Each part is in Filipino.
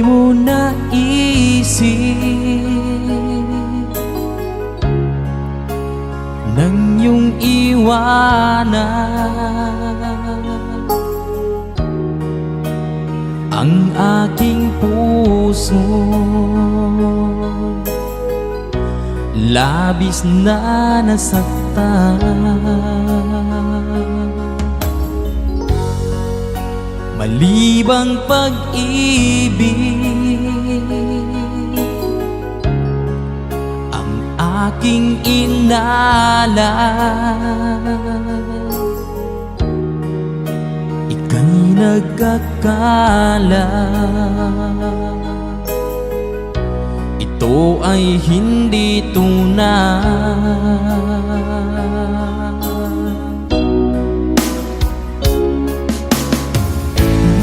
mo naisip nang iyong iwanan ang aking puso. Labis na nasaktan, malibang pag-ibig ang aking inalan. Ika'y nagkakala ito ay hindi tunay.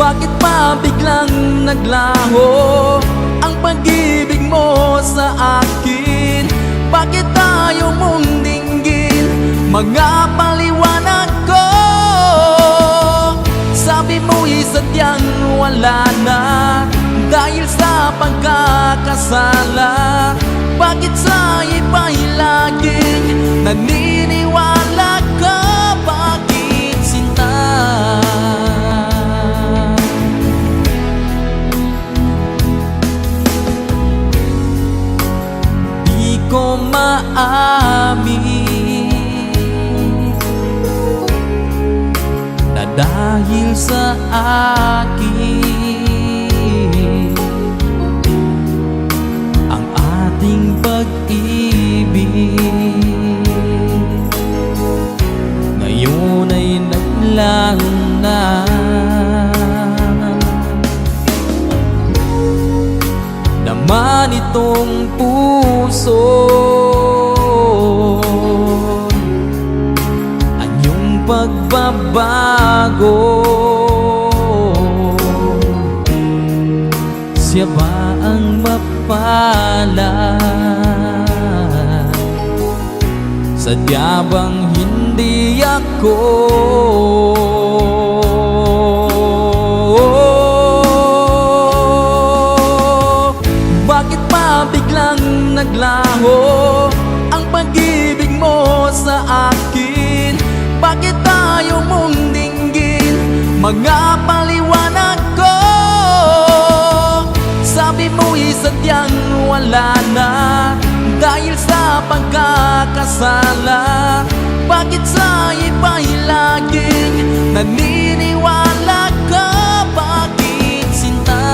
Bakit pa biglang naglaho ang pag-ibig mo sa akin? Bakit tayo mong dinggin mga paliwanag ko? Sabi mo'y sadyang wala na dahil sa pagkakasala. Bakit sa iba'y laging naniniwala ka? Bakit sinta? Di ko maamin na dahil sa akin ang ating pag-ibig ngayon ay naglaho na. Naman itong puso anyong pagbabago. Siya ba ang mapalad? Sadya bang hindi ako? Bakit pa biglang naglaho ang pag-ibig mo sa akin? Bakit tayo mong dinggin mga paliwanag ko? Sabi mo'y sadyang wala na dahil sa pagkakasala. Bakit sa iba'y laging naniniwala ka? Bakit sinta?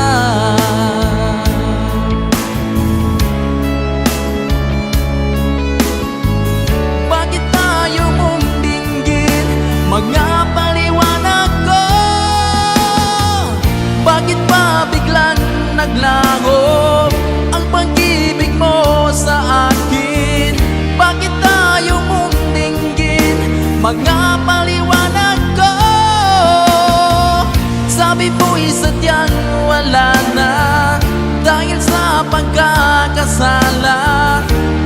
Bakit tayo mong dinggin mga paliwanag ko? Bakit pa biglang naglaho ang pag-ibig mo sa akin? Bakit tayo mong dinggin mga paliwanag ko? Sabi mo'y sadyang wala na dahil sa pagkakasala.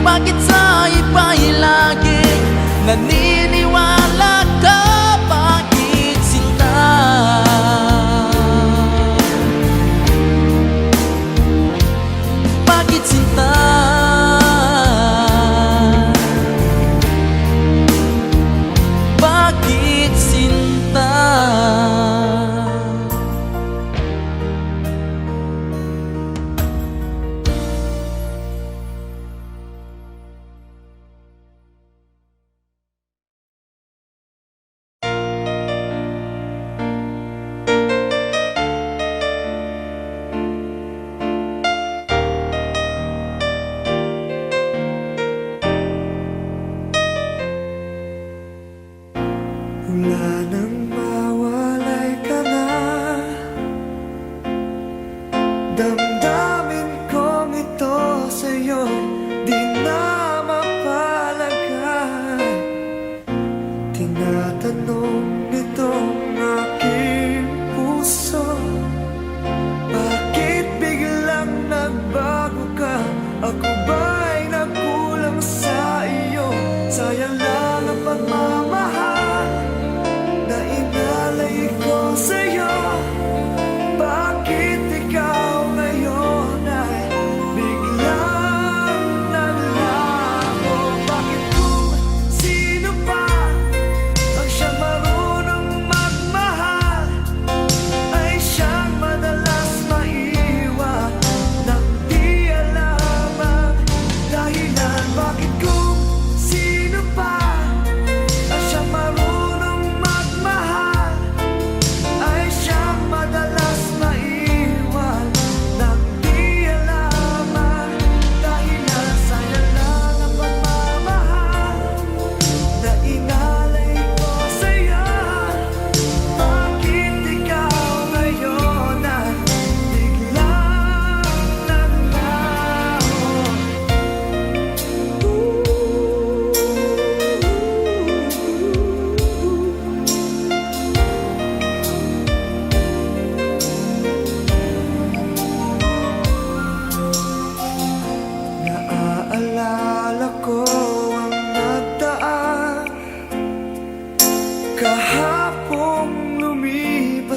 Bakit sa iba'y laging naniniwala ka? Bakit sinta? Bakit sinta? Bakit sinta?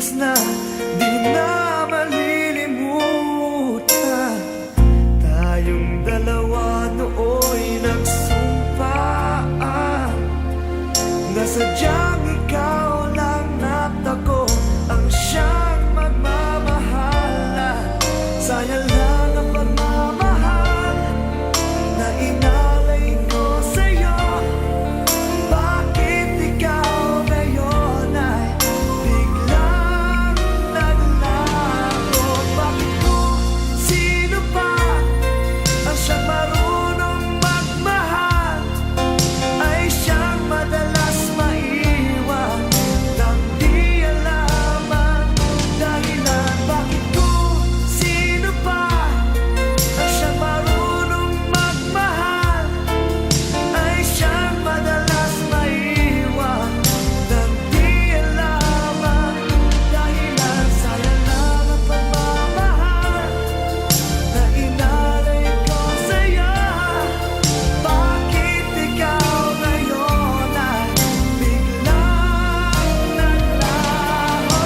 lipas na, di na malilimutan. Tayong dalawa nooy nagsumpaan na sadyang ikaw lang at ako ang siyang magmamahalan. Sayang lang ang pagmamahal na inalay ko sa'yo. Bakit ikaw ngayon ay biglang naglago? Bakit kung sino pa ang siyang marunong magmahal ay siyang madalas maiwan nang di alam ang dahilan? Bakit kung sino pa ang siyang marunong magmahal ay siyang madalas maiwan nang di alam ang dahilan? Sayang lang ang pagmamahal na inalay ko sa'yo. Bakit ikaw ngayon ay biglang naglaho?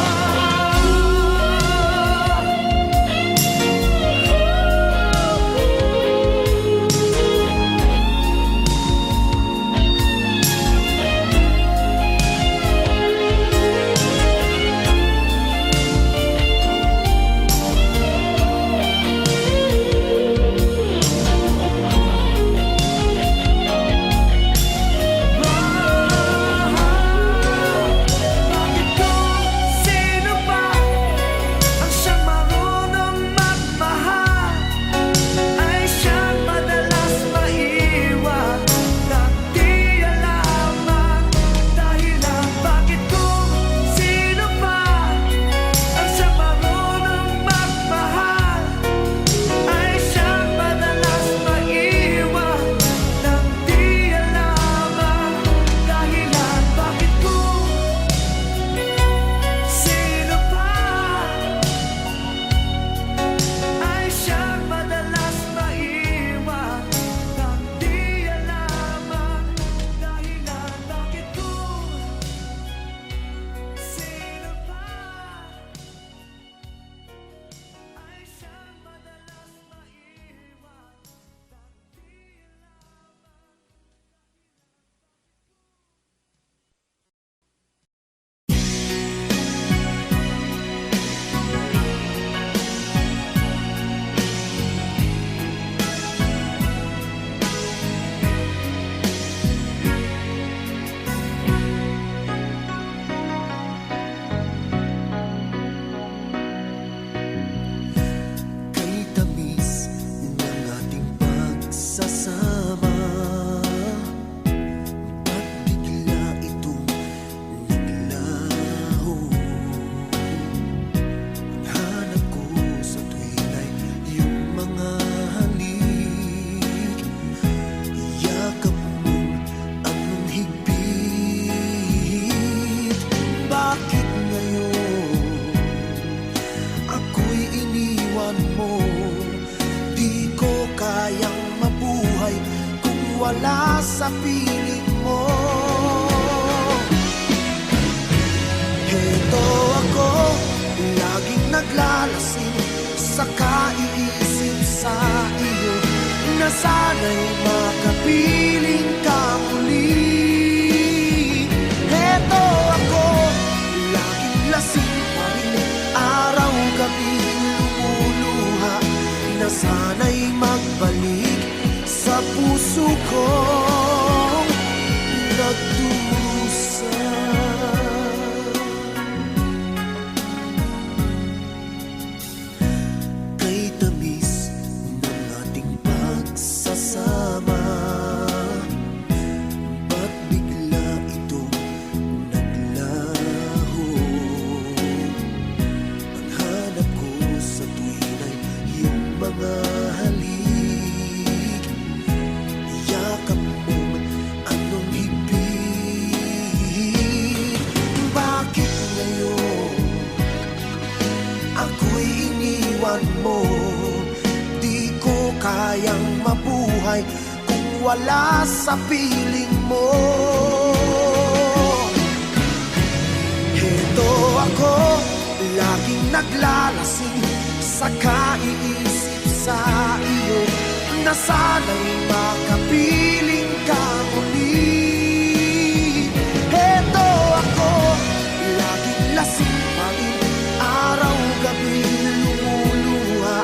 Bakit kung sino pa ang siyang marunong magmahal ay siyang madalas maiwan nang di alam ang dahilan? Bakit kung sino pa ang siyang marunong magmahal ay siyang madalas maiwan nang di alam ang dahilan? Bakit kung sino pa ay siyang madalas maiwan nang di alam ang dahilan? Bakit kung sino pa ay siyang madalas maiwan nang di Kay tamis ng ating pagsasama, ba't bigla itong naglaho? Ang hanap ko sa tuwin ay iyong mga halik, yakap mong anong higpit. Bakit ngayon ako'y iniwan mo? Di ko kayang mabuhay kung wala sa piling mo. Heto ako, laging naglalasing sa kaiisip sa iyo, na sana'y makapiling ka muli. Heto ako, laging lasing pa rin, araw-gabi lumuluha, na sana'y magbalik sa puso kong nagdusa. Kay tamis ng ating pagsasama, ba't bigla itong naglaho? Ang hanap ko sa tuwin ay iyong mga halik, yakap mong anong higpit. Bakit ngayon ako'y iniwan mo? Di ko kayang mabuhay kung wala sa piling mo. Heto ako, naglalasing sa kaiisip sa iyo na sana'y makapiling ka muli. Heto ako, laging lasing pa rin, araw-gabi lumuluha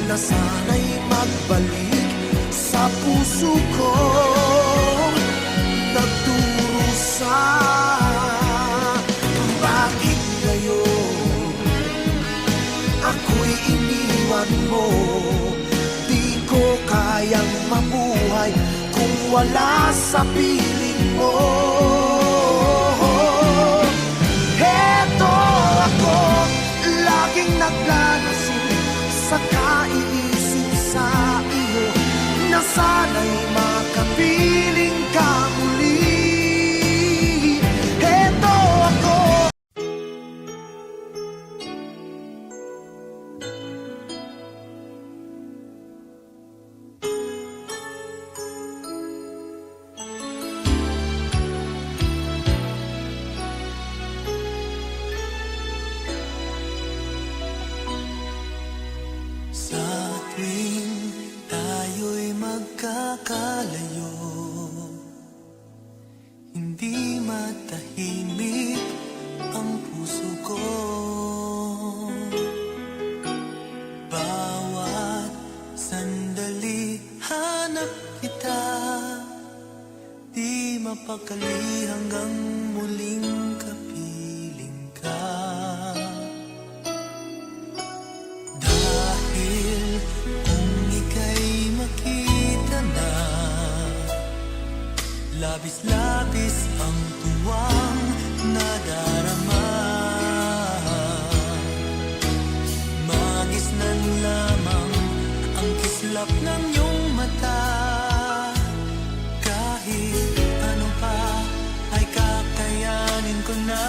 na sana'y magbalik sa puso ko nagdurusa. Bakit ngayon ako'y iniwan mo? Di ko kayang mabuhay kung wala sa piling mo. Heto ako, laging naglalasing sa kaiisip sa iyo na sana'y makapiling ka muli. Heto ako. Sa tuwing tayo'y magkakalayo, hindi matahimik ang puso ko. Bawat sandali hanap kita, di mapakali hanggang muling kapiling ka. Dahil kung ika'y makita na, labis-labis ang tuwang nadarama. Magisnan lamang ang kislap ng iyong mata. Kahit ano pa ay kakayanin ko na.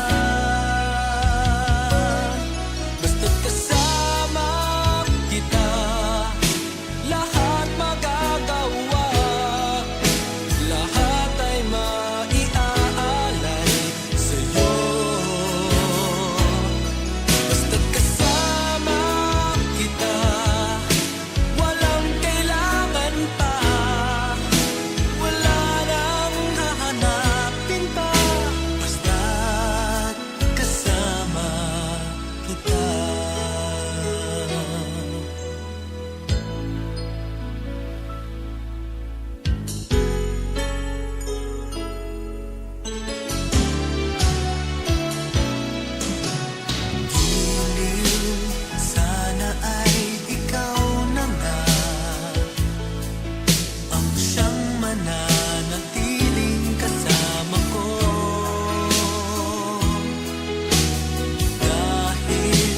Basta't kasama kita, lahat magagawa, lahat ay maiaalay sa'yo. Basta't kasama kita, walang kailangan pa, wala nang hahanapin pa. Basta't kasama kita. Giliw, sana ay ikaw na nga ang siyang mananatiling kasama ko. Dahil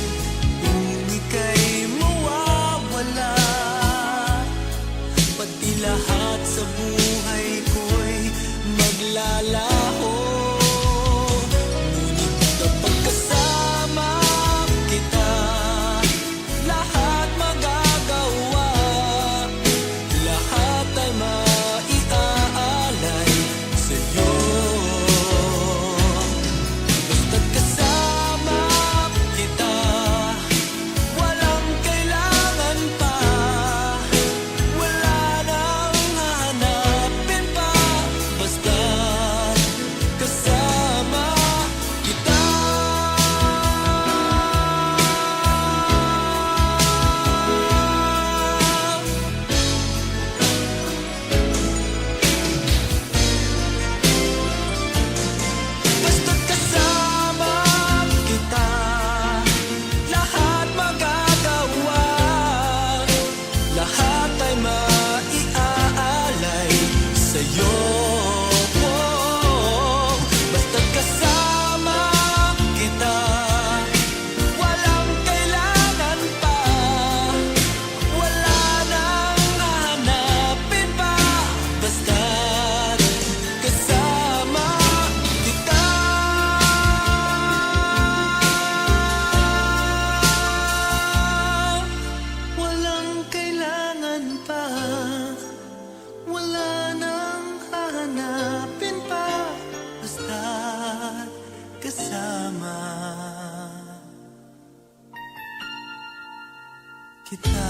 kita.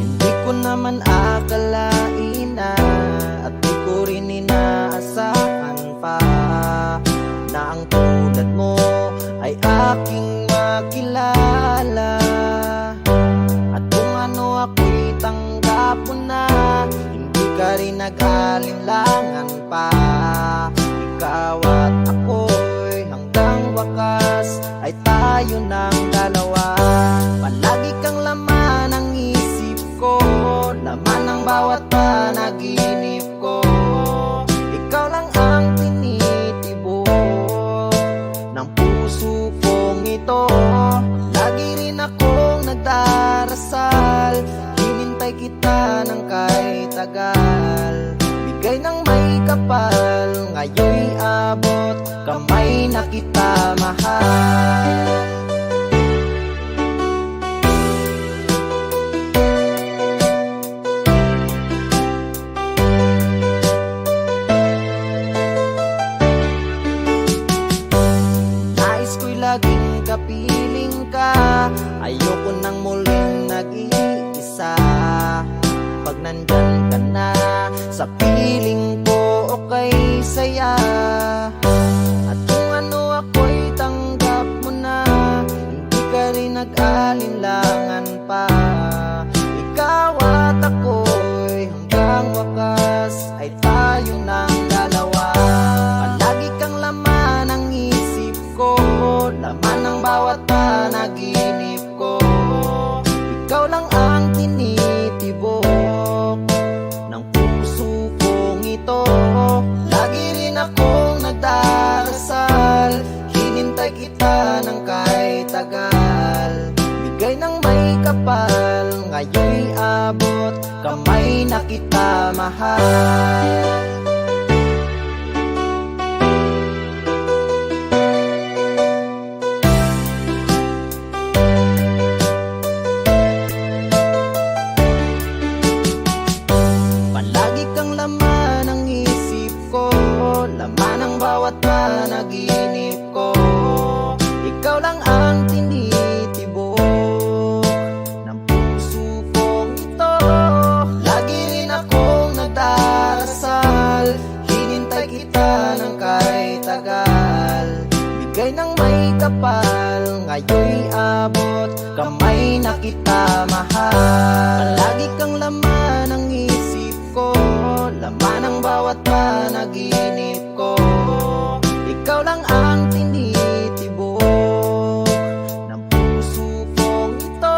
Hindi ko naman akalain na at di ko rin inaasahan pa na ang tulad mo ay aking makilala. At kung ano ako'y tanggap mo na, hindi ka rin nag-alinlangan pa. Ikaw at ako'y hanggang wakas ay tayo ng dalawa. Palagi kang laman ng isip ko, laman ng bawat panaginip ko. Ikaw lang ang tinitibok ng puso kong ito. Lagi rin akong nagdarasal, hinintay kita ng kahit tagal. Bigay ng may kapal, ngayon'y abot, kamay na kita mahal. Nais ko'y laging kapiling ka, ayoko nang muling nag-iisa. Pag nandyan ka na, sa piling ko okay saya. At kung ano ako'y tanggap mo na, hindi ka rin nag-alinlangan pa. Ikaw at ako'y hanggang wakas ay tayo ng dalawa. Palagi kang laman ng isip ko, laman ng bawat panaginip ko. Ikaw lang ang tinitibok ng puso kong ito. Lagi rin akong nagdarasal, hinintay kita ng kahit tagal. Bigay ng may kapal, ngayon'y abot, kamay na kita mahal. Palagi kang laman ng isip ko, laman ng bawat panaginip ko. Ikaw lang ang tinitibok ng puso kong ito. Lagi rin akong nagdarasal, hinintay kita ng kahit tagal. Bigay ng may kapal, ngayon'y abot, kamay na kita mahal. Palagi kang laman ng isip ko, laman ng bawat panaginip ko. Ikaw lang ang tinitibok ng puso kong ito.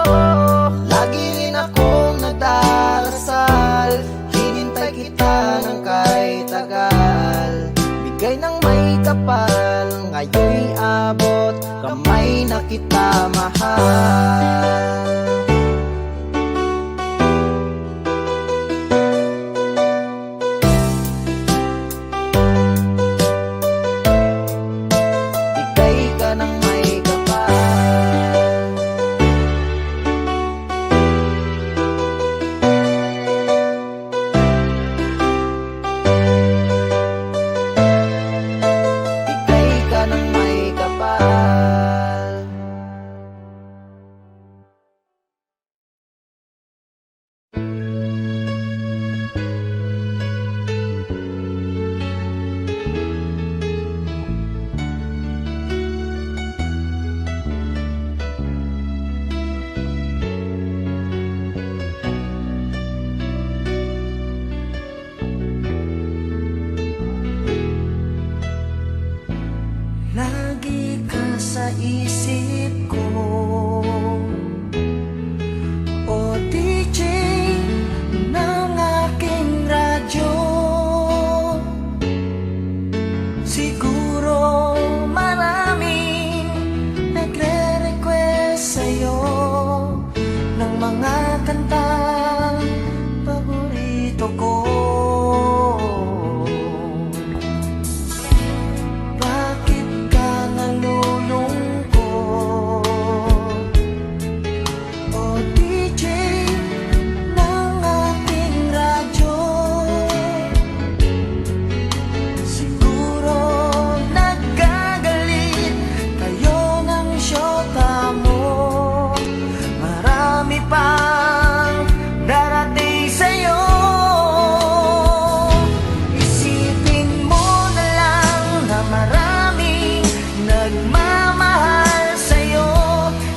Lagi rin akong nagdarasal, hinintay kita ng kahit tagal. Bigay ng may kapal, ngayon'y abot, kamay na kita mahal. kantang paborito ko. Bakit ka nalulungkot? O DJ ng ating radyo, siguro nagkagalit kayo ng syota mo. Marami pang darating sa'yo. Isipin mo na lang na maraming nagmamahal sa'yo.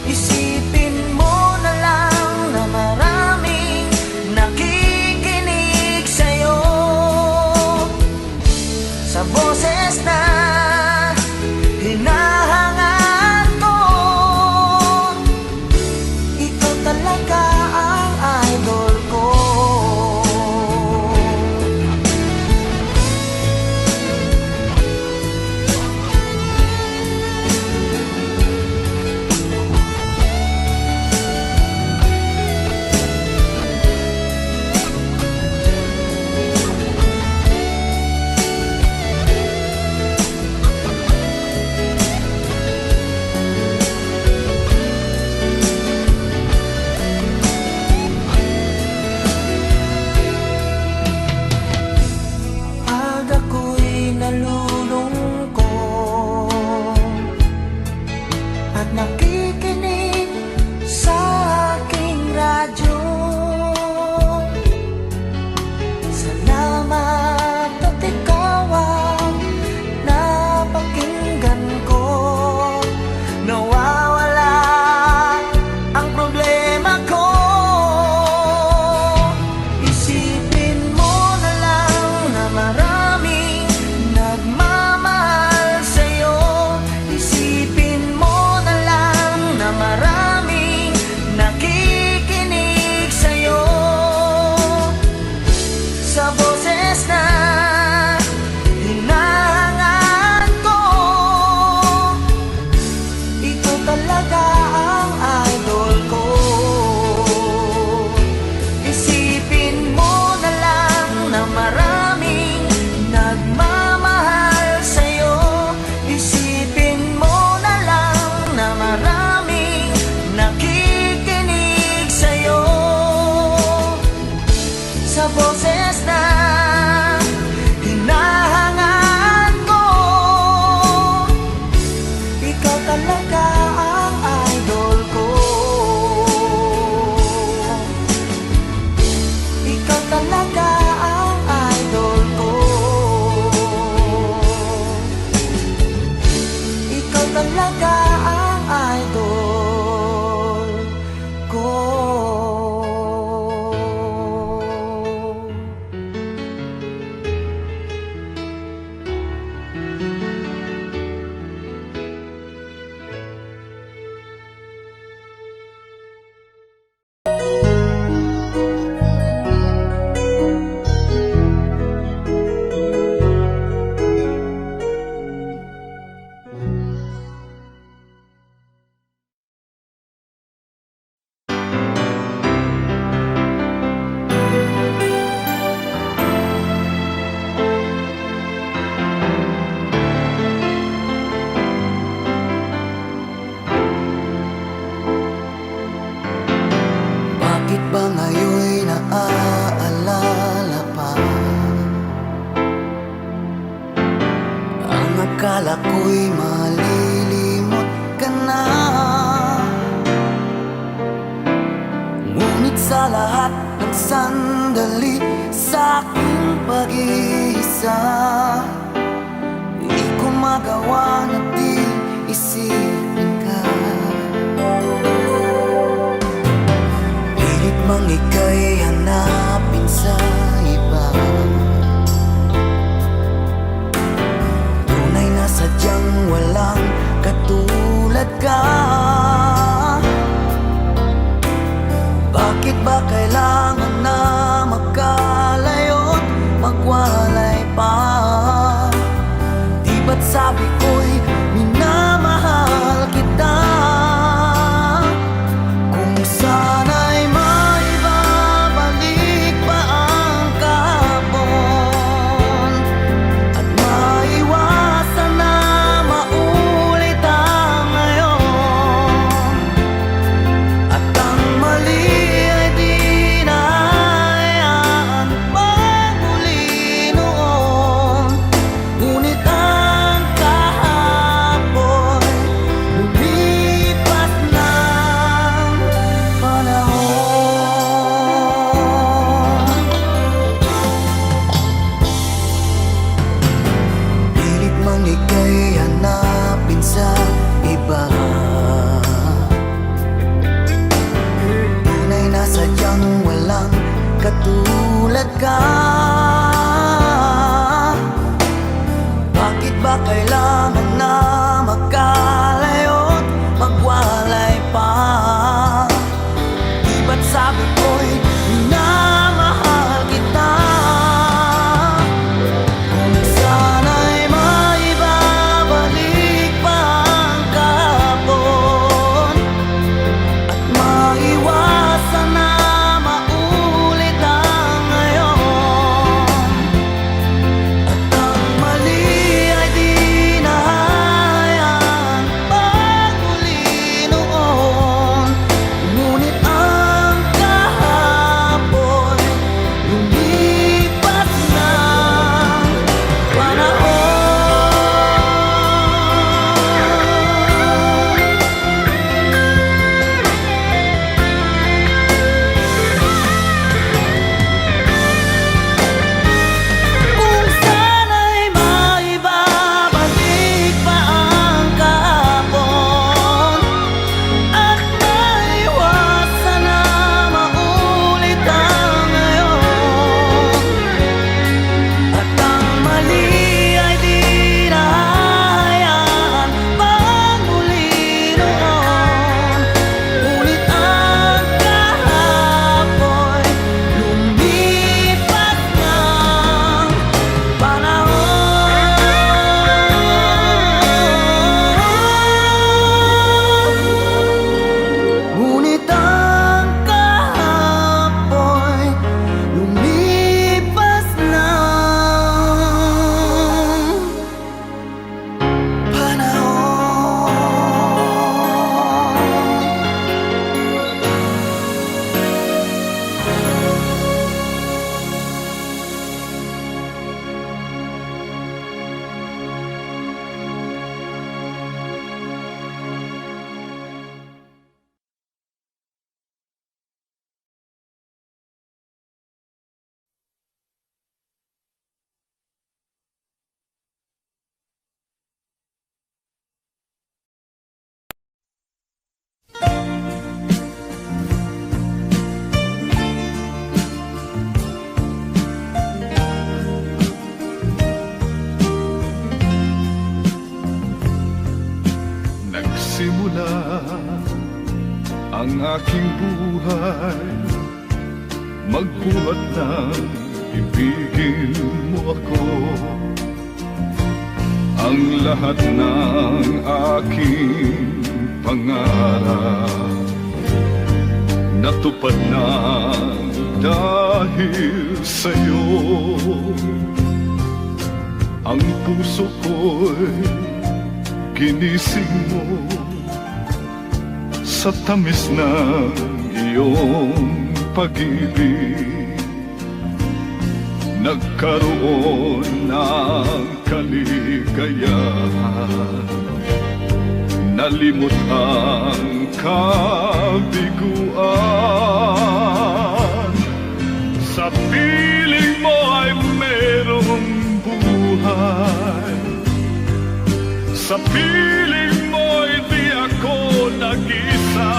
Isipin mo na lang na maraming nakikinig sa'yo. Sa boses na hinahangad ko, ito talaga ang idol ko. Pag ako'y nalulungkot at nakikinig sa aking radyo, salamat at ikaw ang napakinggan ko. Nawawala ang problema ko. Isipin mo na lang na maraming nagmamahal sa'yo. Isipin mo na lang na maraming nakikinig sa'yo. Sa boses na hinahangad ko, ito talaga ang idol ko. Isipin mo na lang na maraming nagmamahal sa'yo. Isipin mo na lang na maraming nakikinig sa'yo. Sa boses na hinahangad ko, ikaw talaga ang idol ko. Ikaw talaga ang idol ko. Ikaw talaga ang idol ko. Bakit ba ngayon'y naaalala pa ang akala ko'y malilimot ka na? Ngunit sa lahat ng sandali sa aking pag-iisa, di ko magawa na di isipin ka. Pilit mang ika'y hanapin sa iba, tunay na sadyang walang katulad ka. Bakit ba kailangan na magkalayo't magwalay pa? Di ba't sabi ko'y minamahal kita? Kung sana'y maiba ka? Bakit ba kailangan na magkalayo't magwalay pa? Di ba't sabi ko'y minamahal kita? Kung sana'y maibabalik pa ang kahapon at maiwasan na maulit ang ngayon, at ang mali ay di nahayan pagmuli noon. Ngunit ang kahapon lumipas na panahon. Kung sana'y maibabalik pa ang kahapon at maiwasan na maulit ang ngayon, at ang mali ay di nahayaan pagmuli noon. Ngunit ang kahapon lumipas ng panahon. Ngunit ang kahapon lumipas ng panahon. Nagsimula ang aking buhay, magbuhat ng ibigin mo ako. Ang lahat ng aking pangarap natupad na dahil sa'yo. Ang puso ko'y ginising mo sa tamis ng iyong pag-ibig. Nagkaroon ng kaligayahan, nalimot ang kabiguan. Sa piling mo ay merong buhay, sa piling mo'y di ako nag-isa.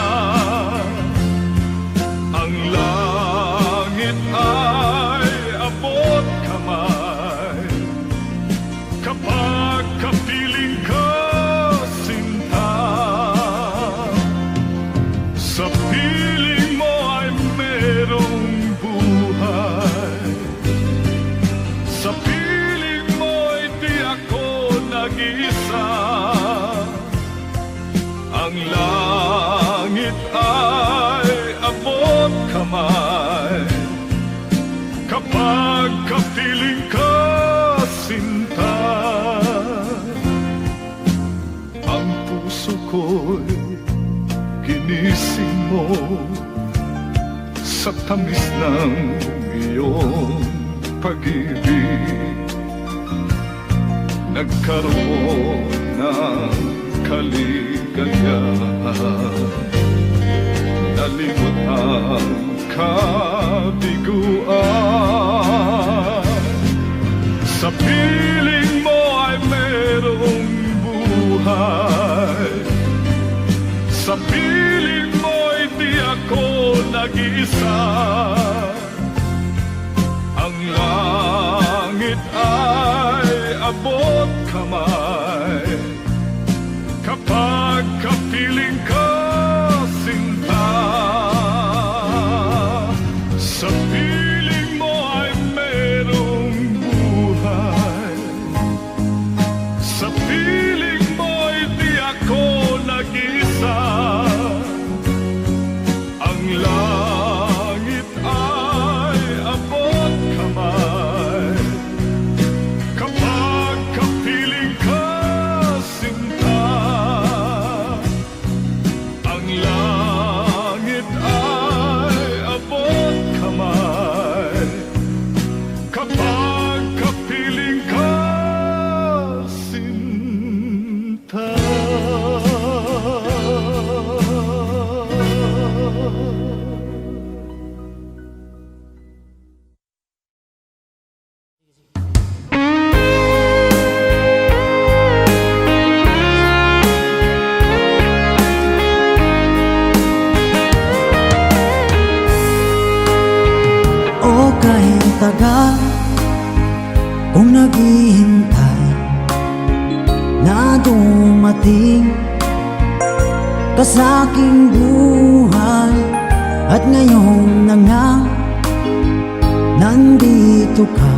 Ang langit ay abot kamay kapag kapiling ka, sinta. Sa piling mo ay merong buhay, sa piling mo'y di ako nag-isa. Ang langit ay abot kamay kapag kapiling ka, sinta. Ang puso ko'y ginising mo sa tamis ng iyong pag-ibig. Nagkaroon ng kaligayahan, nalimot ang kabiguan. Sa piling mo ay merong buhay, sa piling mo'y di ako nag-iisa. Ang tagal kung naghihintay na dumating ka sa aking buhay. At ngayon na nga nandito ka.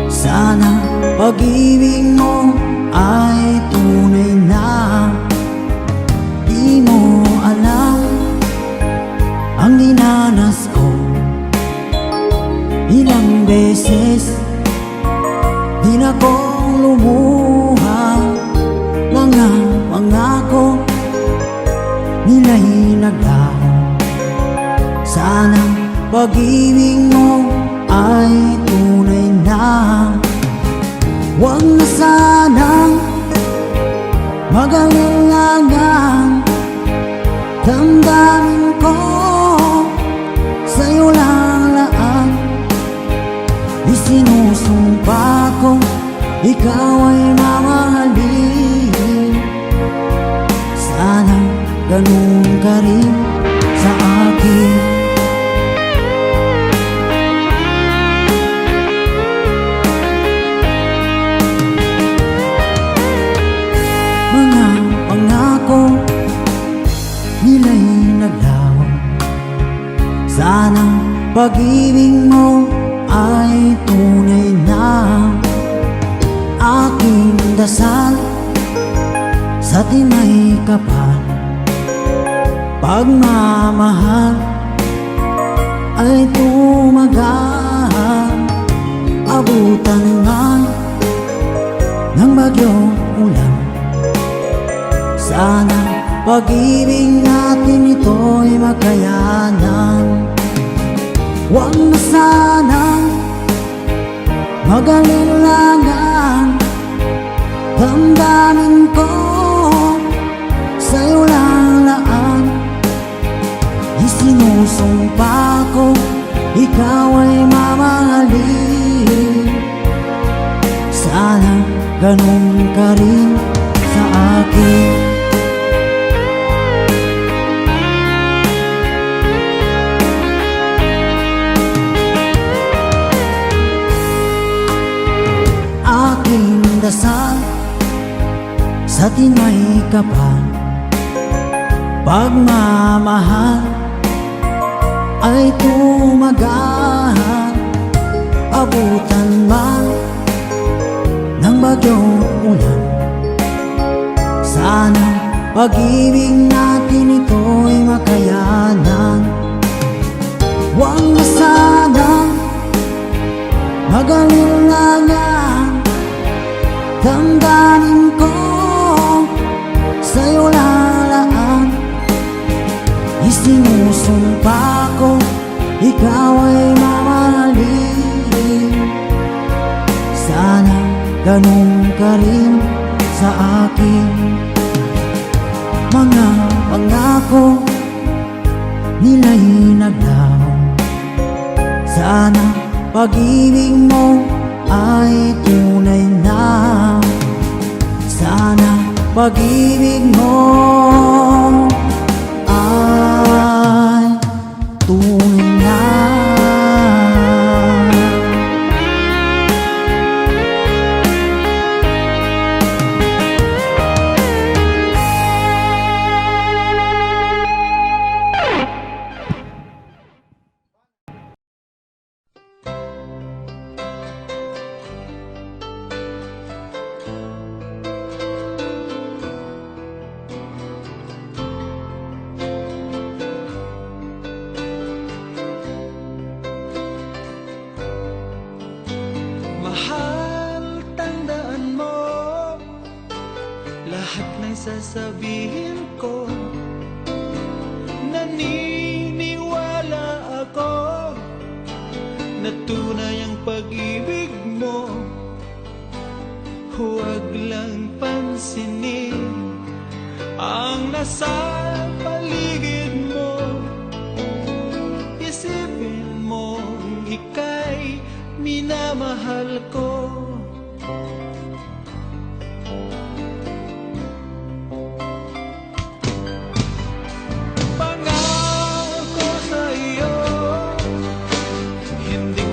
Sana pag-ibig mo ay tunay na. Di mo alam ang dinanas ko. Ilang beses di na kong lumuha. Mga pangako nila'y naglaho. Sana pag-ibig mo ay tunay na. Huwag na sanang mag-alilangan. Damdamin ko sa'yo lang laan. Isinusumpa ko ikaw ay mamahalin. Sana ganun ka rin sa akin. Mga pangako nila'y naglaho. Sana pag-ibig mo ay tunay na. Aking dasal sa tinay kapal, pagmamahal ay tumagal. Abutan man ng bagyong ulan. Sana pag-ibig natin ito'y makayanan. Huwag na sanang mag-alilangan. Damdamin ko sa'yo lang laan. Isinusumpa ko ikaw ay mamahalin. Sana ganun ka rin sa akin. Aking dasal sa tinay kapal, pagmamahal ay tumagal. Abutan man ng bagyong ulan. Sana pag-ibig natin ito'y makayanan. Huwag na sanang mag-alilangan. Damdamin ko sa'yo lalaan. Isinusumpa ko ikaw ay mamahalin. Sana ganun ka rin sa akin. Mga pangako nila'y naglaho. Sana pag-ibig mo ay tunay na. Sana pag-ibig mo ay tunay na. Mahal, tandaan mo lahat ng sasabihin ko. Naniniwala ako na tunay ang pag-ibig mo. Huwag lang pansinin ang nasa paligid mo. Isipin mo ika'y minamahal ko. Pangako sa iyo, hindi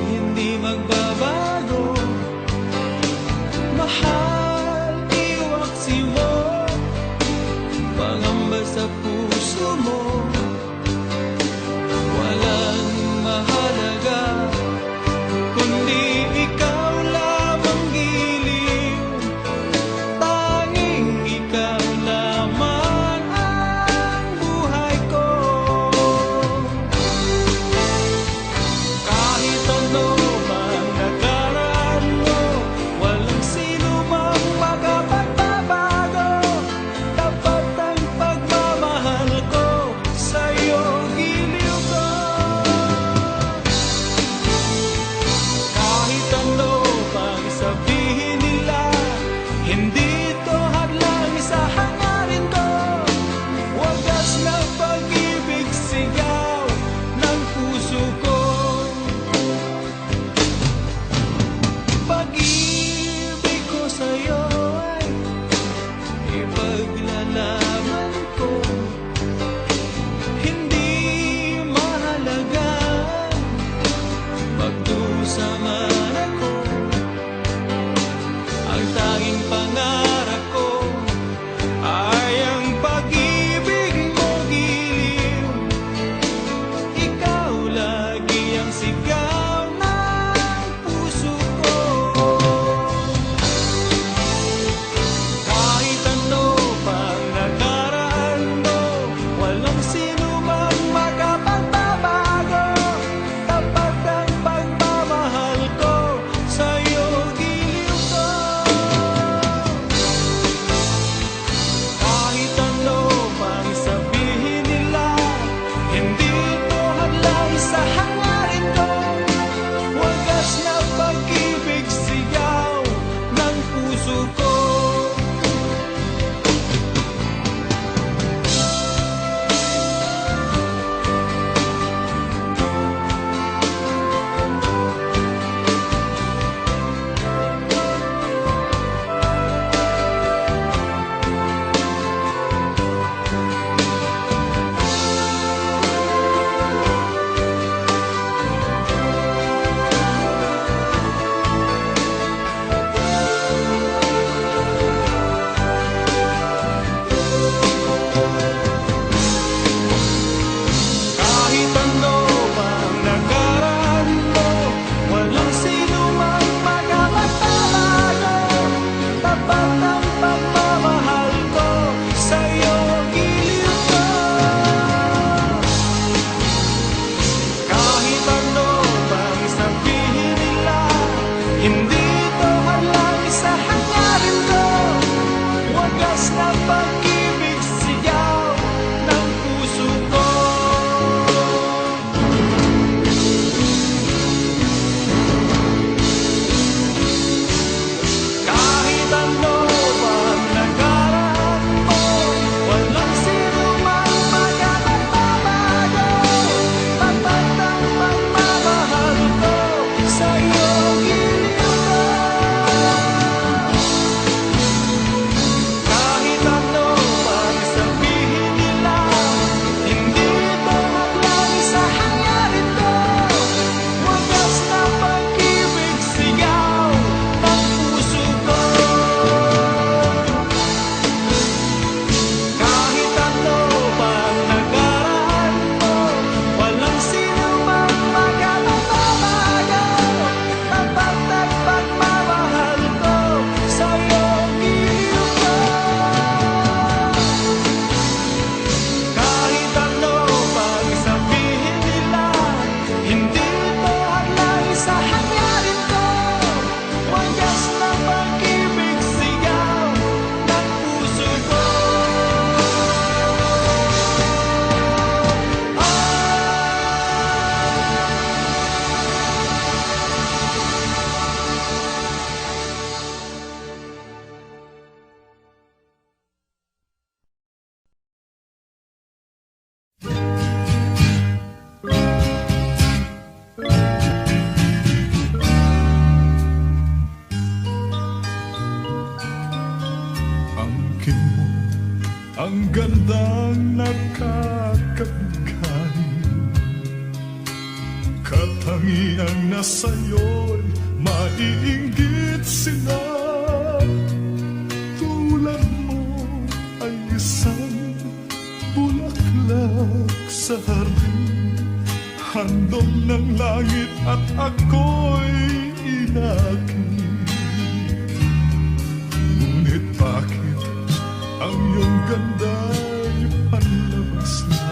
Katangiang na sa'yo'y maiinggit sila. Tulad mo ay isang bulaklak sa hardin, handog ng langit at ako'y inakit. Ngunit bakit ang iyong ganda'y panlabas na?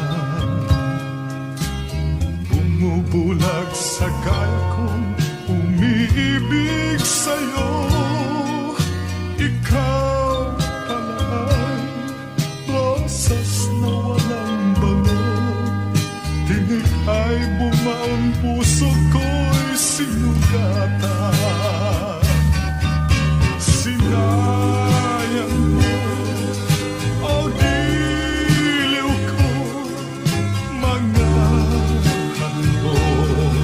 Bumubulag sa gaya kong umiibig sa'yo. Ikaw pala ay rosas na walang bango. Tinig ay bumaon, puso ko'y sinugatan. Sinayang mo, o giliw ko, mga handog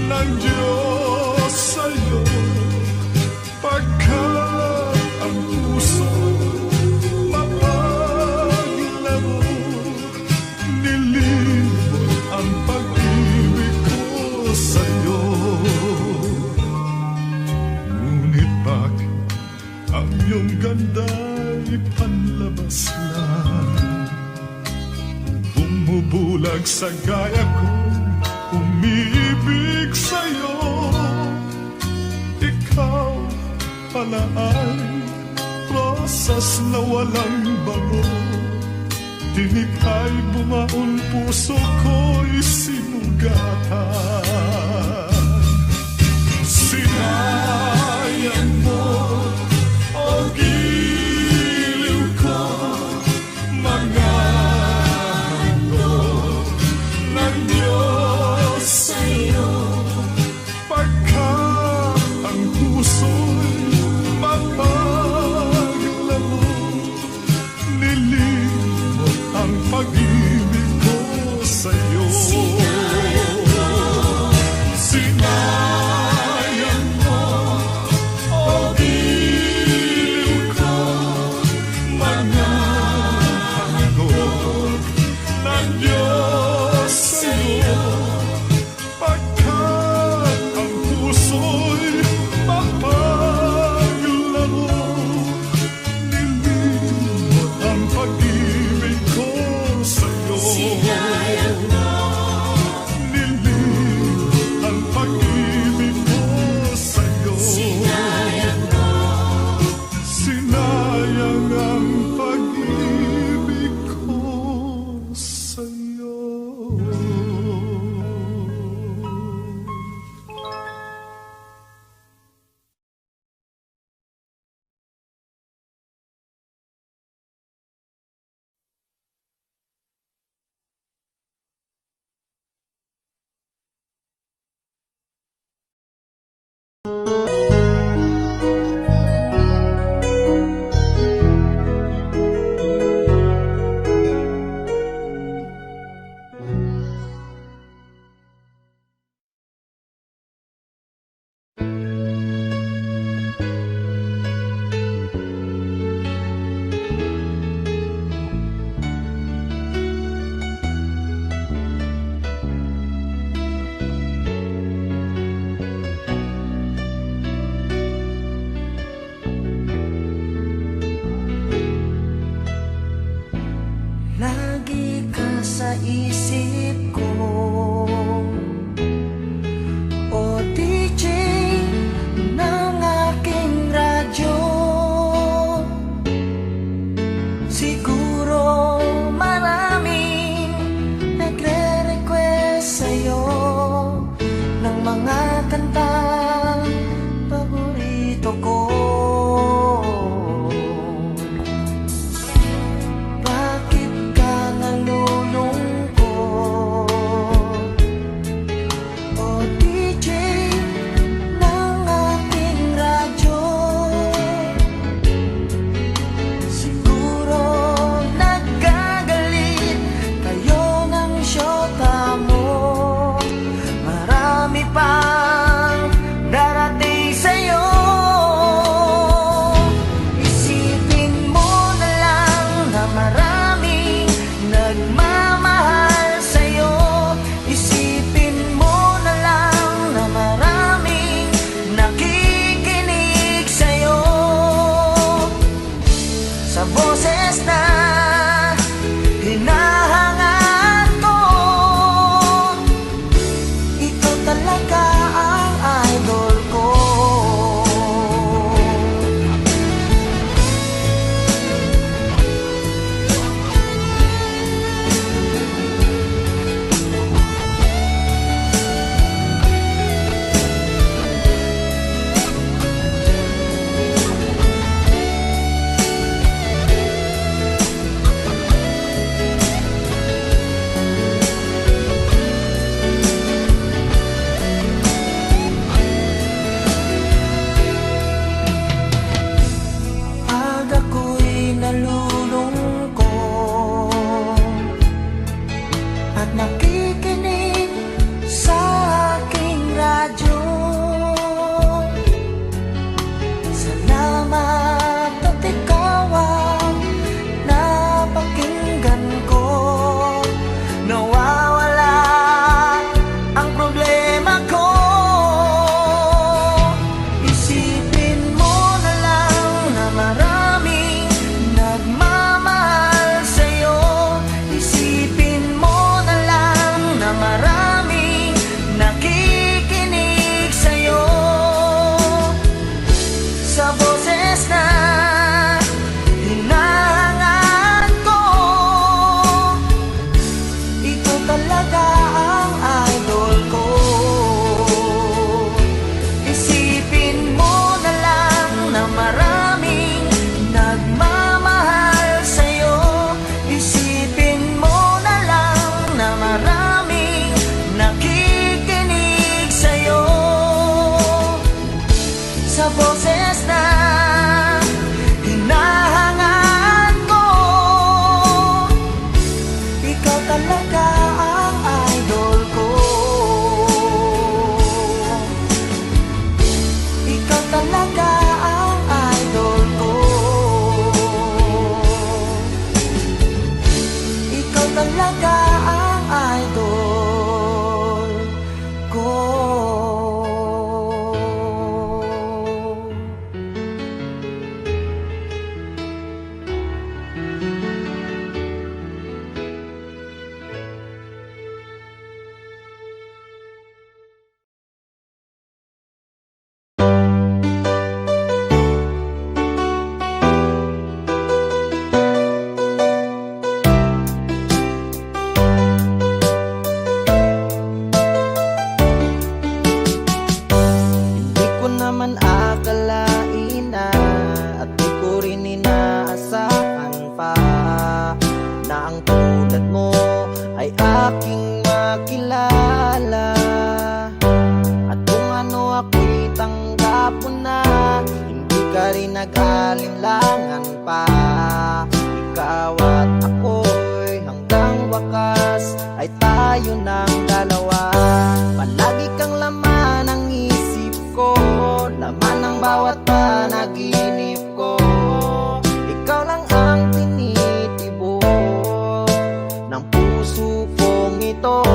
ng Diyos sa'yo. Pagkat ang puso mapaglaro, nilimot ang pag-ibig ko sa'yo. Ngunit bakit ang iyong ganda'y panlabas lang? Bumubulag sa gaya kong umiibig sa'yo. Ikaw pala ay rosas na walang bango. Tinig ay bumaon, puso ko'y sinugatan. Sinayang mo, o giliw ko, mga handog ng Diyos sa'yo. Pagkat ang puso'y mapaglaro, nilimot ang pag-ibig ko sa'yo. nag-alinlangan pa. Ikaw at ako'y hanggang wakas ay tayo ng dalawa. Palagi kang laman ng isip ko, laman ng bawat panaginip ko. Ikaw lang ang tinitibok ng puso kong ito.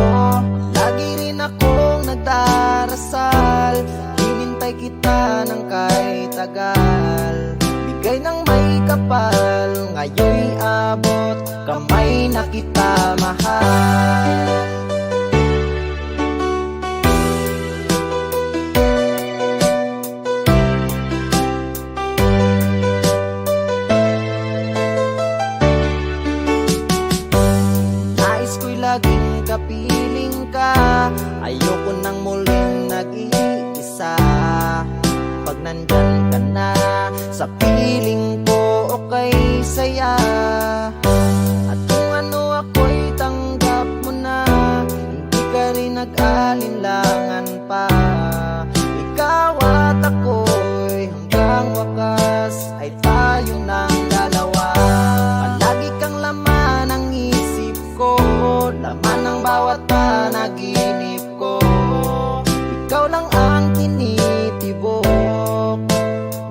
Lagi rin akong nagdarasal, hinintay kita ng kahit tagal. Bigay ng may kapal, ngayon'y abot, kamay na kita mahal. Nais ko'y laging kapiling ka, ayoko nang muling nag-iisa. Pag nandyan ka na, sa piling ko okay saya. At kung ano ako'y tanggap mo na, hindi ka rin nag-alinlangan pa. Ikaw at ako'y hanggang wakas ay tayo ng dalawa. Palagi kang laman ng isip ko, laman ng bawat panaginip ko. Ikaw lang ang tinitibok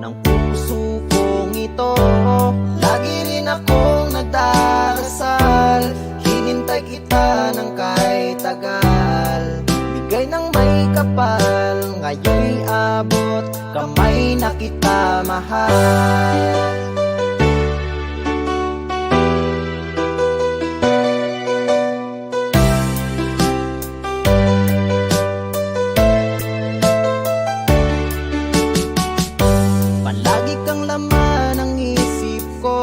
ng puso kong ito. Lagi rin akong nagdarasal, hinintay kita ng kahit tagal. Bigay ng may kapal, ngayon'y abot, kamay na kita mahal. Palagi kang laman ng isip ko,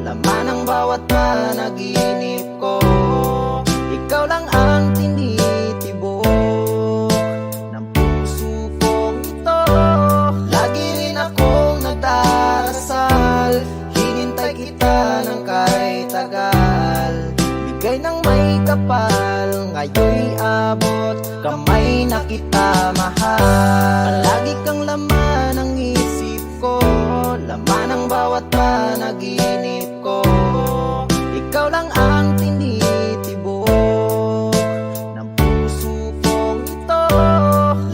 laman ng bawat panaginip ko. Ikaw lang ang tinitibok ng puso kong ito. Lagi rin akong nagdarasal, hinintay kita ng kahit tagal. Bigay ng may kapal, ngayon'y abot, kamay na kita mahal. Palagi kang laman ng isip ko, laman ng bawat panaginip ko. Ikaw lang ang tinitibok ng puso kong ito.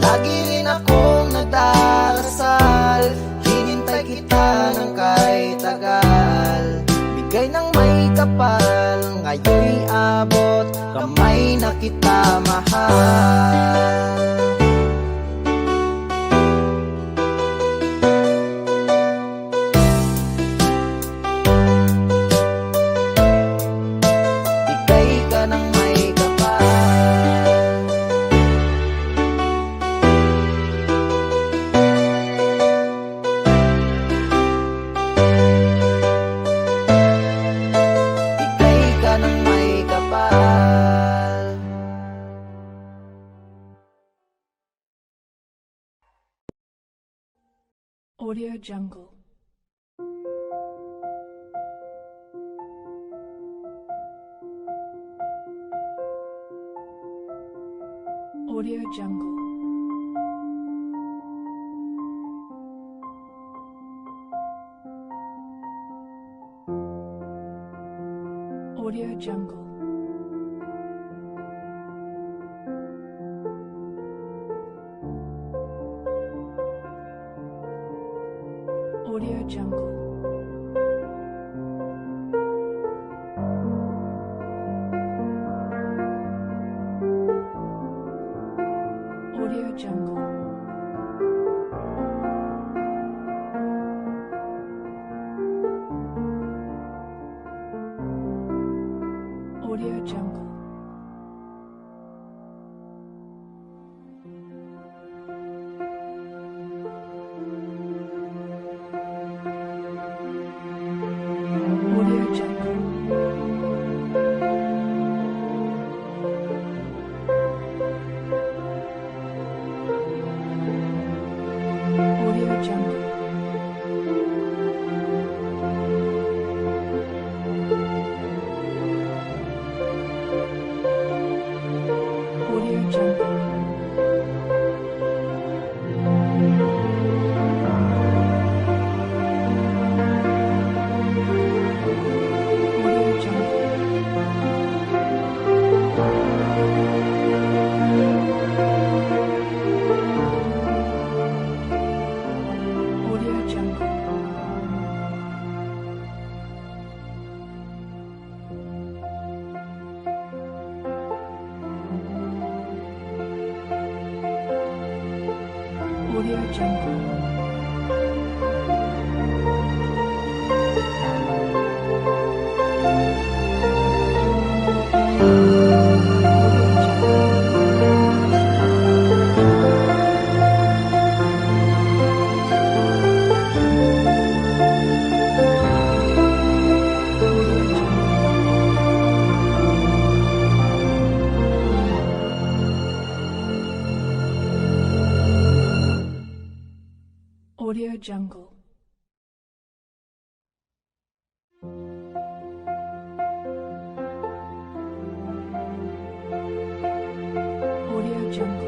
Lagi rin akong nagdarasal, hinintay kita ng kahit tagal. Bigay ng may kapal, ngayon'y abot, kamay na kita mahal. Bigay ka ng may kapal. Bigay ka ng may kapal. Audio Jungle. Audio Jungle. Audio Jungle. Audio Jungle. Audio Jungle. Audio Jungle. Audio Jungle. Audio Jungle. Audio Jungle. Audio Jungle. Audio Jungle. Audio Jungle.